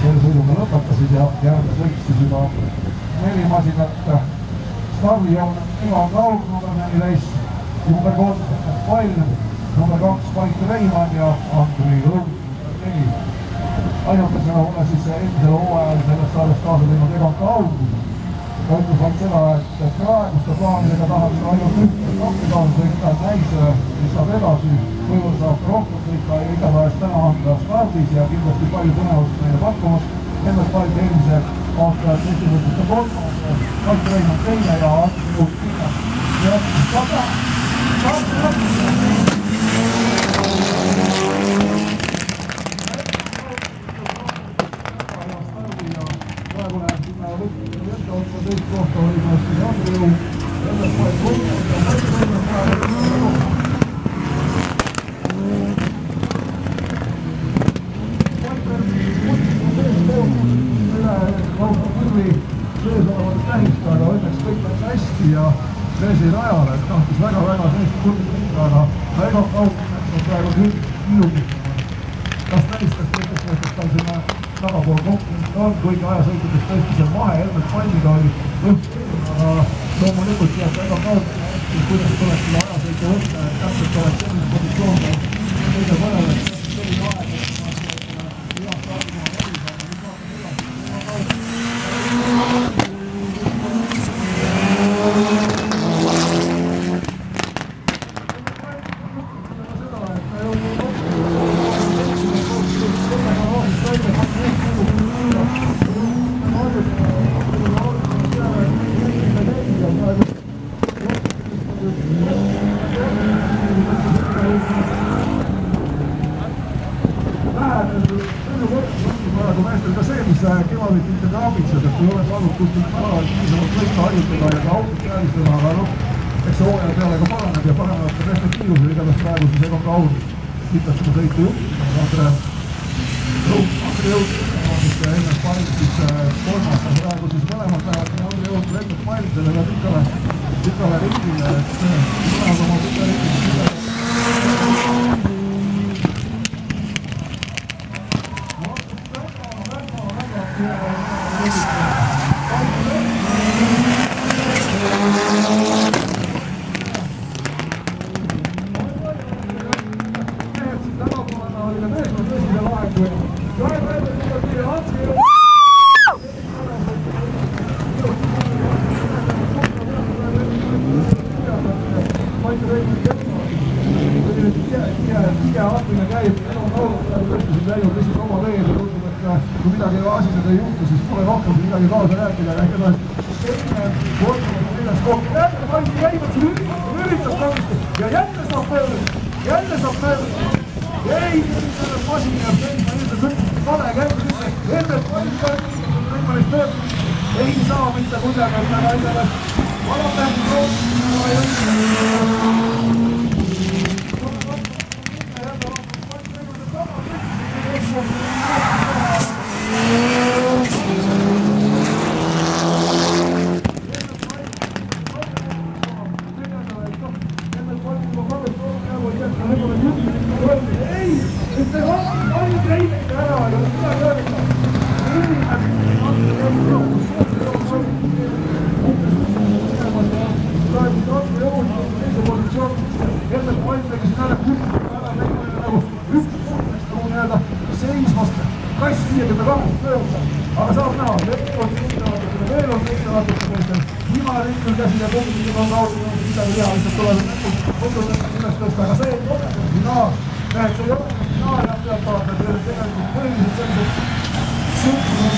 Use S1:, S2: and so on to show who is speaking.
S1: sõiduga lõpetasid ja järgi sõitsid juba 4 masinat. Stardi on Ivan Kaug, number 14, number 3 Pall, number 2 Mait Reimann ja Andri Õrn, number 4. Ainukesena mulle siis eelmisel hooajal sellest saadest kaasa teinud Ivan Kaug. Ta ütles vaid seda, et praeguste plaanidega tahab ainult ühte kapitaan sõita näise, mis saab edasi. Võivad saab rohkem sõita ja igatahes täna anda stardis ja kindlasti palju põnevust meile pakkumas. Ennast valiti eelmise aasta esimesete 3. Mait Reimann 2 ja Andri Õrn 10. Reesi rajale, et tahtis väga seest kundis aga väga kaugelt on praegu hiljugi. Kas näistaks näiteks, et tal sinna tagapool konkurentsi on, kuigi ajasõitudes tõesti see vahe Helmet Palliga oli õhtul, aga loomulikult jääb väga kaugelt, kuidas tuleks selle ajasõitu võtta, et täpselt oleks selline positsioon kõige parem, et selline aeg, kevadit ikkagi abitsed, et ei ole saanud kuskilt parajalt piisavalt sõita harjutada ja ka autot kääristama, aga noh, eks see hooaja peale ka paraneb ja parenevad ka teiste kiirusel, igatahes praegu siis Egon Kaur kitas seda sõitu juhtima, Andri Õun ja ennast Pall siis 3. praegu siis mõlemad lähevad nii Andri Õun kui Helmet Pall sellele pikale ringile, et mõlemad oma pika ringile kui midagi asjad ei juhtu, siis pole rohkem midagi kaasa rääkida, aga igatahes teine kordunud milles kokku. Jälle Palli käivad siin üritas kangesti ja jälle saab mööda. Ei, selles masin jääb seisma, ilmselt sõitnud kale käigus üldse. Helmet Palli ei saa mitte kuidagi, et ära endale alatähti aga saab näha, veel on näitajatega viimane rikkel käsi ja kogumisega on laulnud midagi teha, lihtsalt tuleb kodunättu üles tõsta, aga see ei ole finaal. See ei ole finaal, jah, pealt vaatad, tegelikult põhiliselt sellised suhtumid,